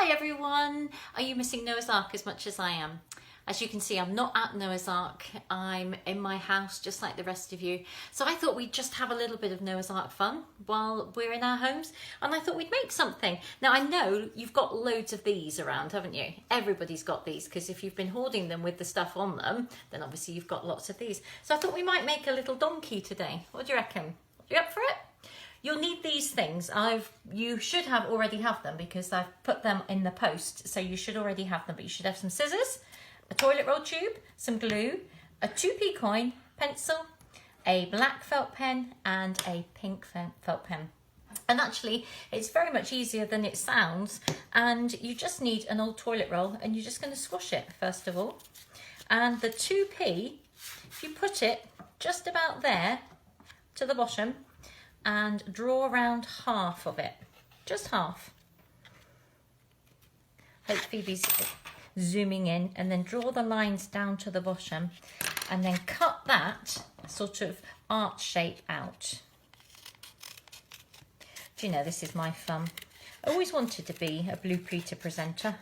Hi everyone! Are you missing Noah's Ark as much as I am? As you can see, I'm not at Noah's Ark. I'm in my house just like the rest of you. So I thought we'd just have a little bit of Noah's Ark fun while we're in our homes. And I thought we'd make something. Now I know you've got loads of these around, haven't you? Everybody's got these because if you've been hoarding them with the stuff on them, then obviously you've got lots of these. So I thought we might make a little donkey today. What do you reckon? Are you up for it? You'll need these things. You should already have them because I've put them in the post. So you should already have them, but you should have some scissors, a toilet roll tube, some glue, a 2p coin, pencil, a black felt pen and a pink felt pen. And actually, it's very much easier than it sounds. And you just need an old toilet roll and you're just going to squash it first of all. And the 2p, if you put it just about there to the bottom, and draw around half of it, just half. Hope Phoebe's zooming in, and then draw the lines down to the bottom and then cut that sort of arch shape out. Do you know, this is my fun. I always wanted to be a Blue Peter presenter,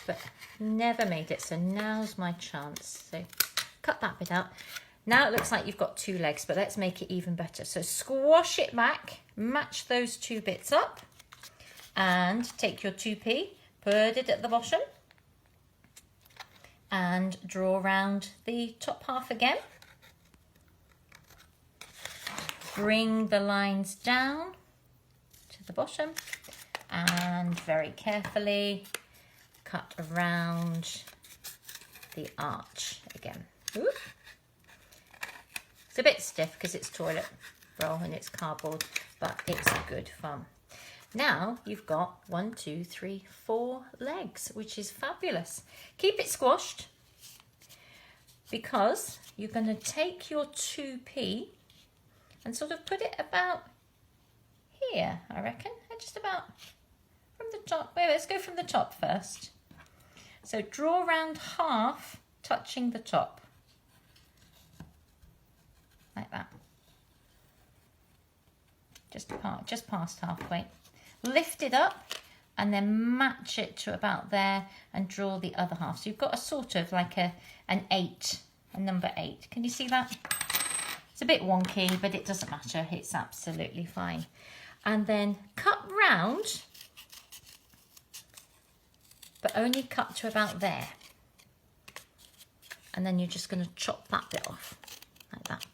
but never made it, so now's my chance. So cut that bit out. Now it looks like you've got two legs, but let's make it even better. So squash it back, match those two bits up, and take your 2p, put it at the bottom, and draw around the top half again. Bring the lines down to the bottom, and very carefully cut around the arch again. Ooh. It's a bit stiff because it's toilet roll and it's cardboard, but it's good fun. Now you've got 1, 2, 3, 4 legs, which is fabulous. Keep it squashed because you're going to take your 2p and sort of put it about here, I reckon. Just about from the top. Wait, let's go from the top first. So draw around half, touching the top. Like that, just past halfway. Lift it up and then match it to about there and draw the other half. So you've got a sort of like an 8, a number 8. Can you see that? It's a bit wonky, but it doesn't matter. It's absolutely fine. And then cut round, but only cut to about there. And then you're just going to chop that bit off like that.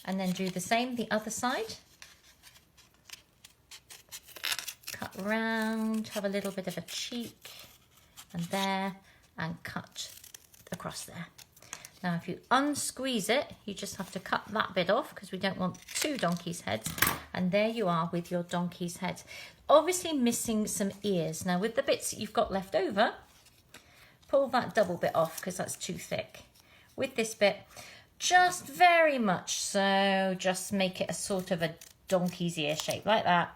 And then do the same, the other side. Cut round, have a little bit of a cheek, and there, and cut across there. Now, if you unsqueeze it, you just have to cut that bit off because we don't want 2 donkeys' heads. And there you are with your donkey's head. Obviously missing some ears. Now, with the bits that you've got left over, pull that double bit off because that's too thick. With this bit, just very much so, just make it a sort of a donkey's ear shape like that.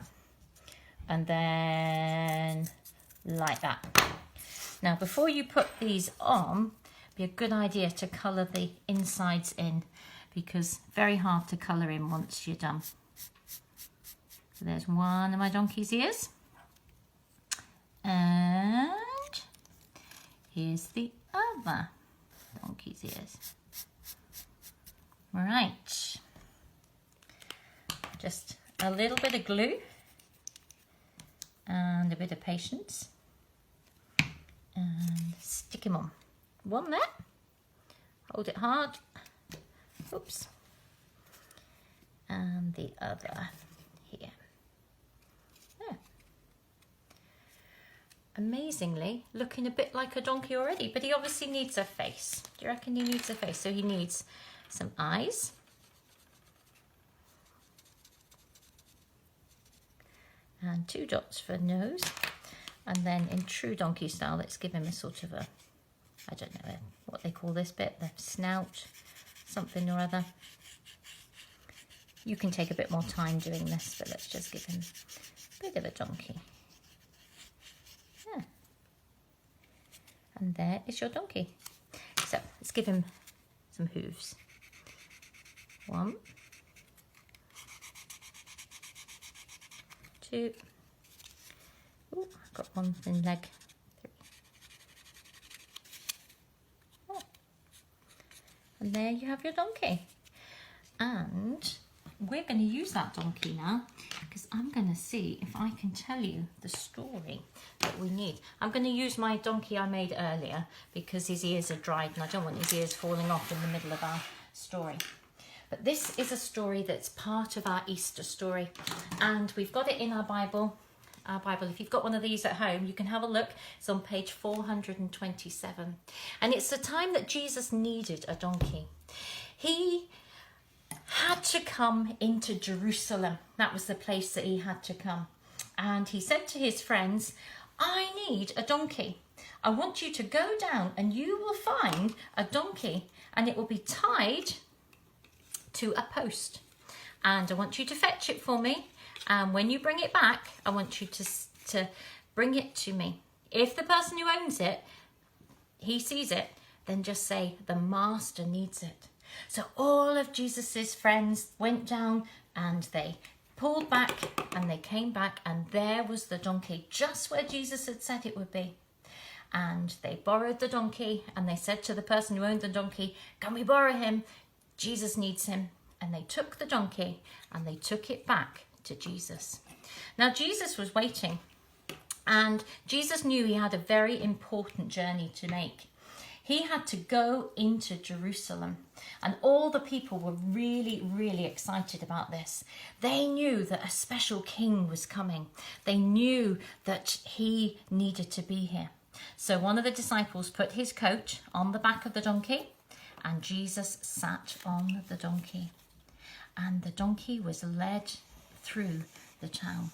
And then like that. Now, before you put these on, it'd be a good idea to colour the insides in because very hard to colour in once you're done. So there's one of my donkey's ears. And here's the other donkey's ears. Right, just a little bit of glue and a bit of patience and stick him on. One there, hold it hard, oops, and the other here. There. Amazingly, looking a bit like a donkey already, but he obviously needs a face. Do you reckon he needs a face? So he needs some eyes, and 2 dots for nose, and then in true donkey style, let's give him a sort of a, I don't know what they call this bit, the snout, something or other. You can take a bit more time doing this, but let's just give him a bit of a donkey. Yeah. And there is your donkey. So let's give him some hooves. 1, 2, ooh, Oh, I've got one thin leg. Oh. And there you have your donkey. And we're going to use that donkey now because I'm going to see if I can tell you the story that we need. I'm going to use my donkey I made earlier because his ears are dried and I don't want his ears falling off in the middle of our story. But this is a story that's part of our Easter story, and we've got it in our Bible. If you've got one of these at home, you can have a look. It's on page 427. And it's the time that Jesus needed a donkey. He had to come into Jerusalem. That was the place that he had to come. And he said to his friends, I need a donkey. I want you to go down and you will find a donkey and it will be tied to a post. And I want you to fetch it for me. And when you bring it back, I want you to bring it to me. If the person who owns it, he sees it, then just say, the master needs it. So all of Jesus's friends went down and they pulled back and they came back and there was the donkey just where Jesus had said it would be. And they borrowed the donkey and they said to the person who owned the donkey, can we borrow him? Jesus needs him. And they took the donkey and they took it back to Jesus. Now Jesus was waiting and Jesus knew he had a very important journey to make. He had to go into Jerusalem and all the people were really, really excited about this. They knew that a special king was coming. They knew that he needed to be here. So one of the disciples put his coat on the back of the donkey and Jesus sat on the donkey. And the donkey was led through the town.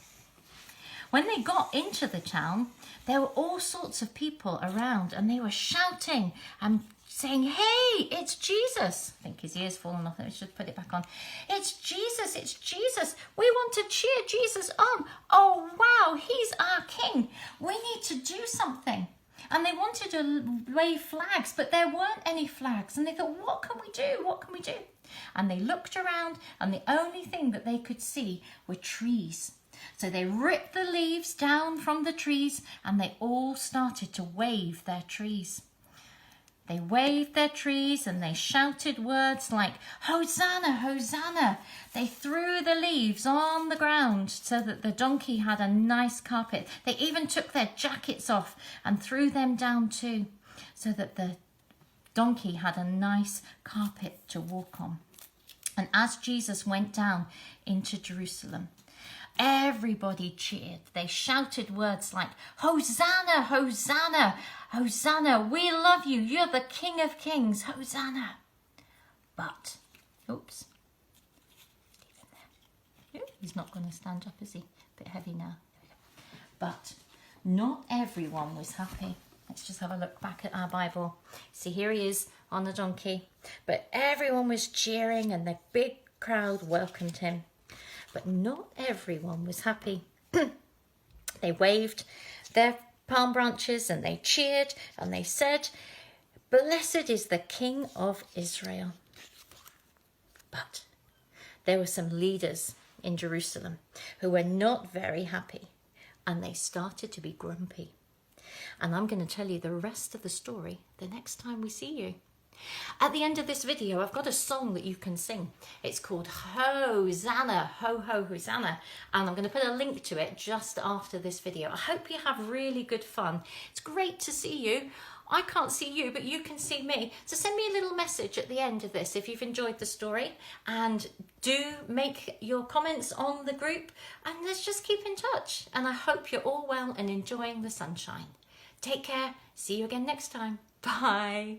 When they got into the town, there were all sorts of people around and they were shouting and saying, hey, it's Jesus. I think his ear's fallen off. Let me just put it back on. It's Jesus, it's Jesus. We want to cheer Jesus on. Oh, wow, he's our king. We need to do something. And they wanted to wave flags, but there weren't any flags. And they thought, what can we do? What can we do? And they looked around and the only thing that they could see were trees. So they ripped the leaves down from the trees and they all started to wave their trees. They waved their trees and they shouted words like, Hosanna, Hosanna. They threw the leaves on the ground so that the donkey had a nice carpet. They even took their jackets off and threw them down too, so that the donkey had a nice carpet to walk on. And as Jesus went down into Jerusalem, everybody cheered. They shouted words like, Hosanna, Hosanna, Hosanna, we love you. You're the King of Kings, Hosanna. But, oops, he's not going to stand up, is he? A bit heavy now. But not everyone was happy. Let's just have a look back at our Bible. See, here he is on the donkey. But everyone was cheering and the big crowd welcomed him. But not everyone was happy. They waved their palm branches and they cheered and they said, Blessed is the King of Israel. But there were some leaders in Jerusalem who were not very happy and they started to be grumpy. And I'm going to tell you the rest of the story the next time we see you. At the end of this video, I've got a song that you can sing. It's called Hosanna, Ho Ho Hosanna. And I'm going to put a link to it just after this video. I hope you have really good fun. It's great to see you. I can't see you, but you can see me. So send me a little message at the end of this if you've enjoyed the story. And do make your comments on the group. And let's just keep in touch. And I hope you're all well and enjoying the sunshine. Take care. See you again next time. Bye.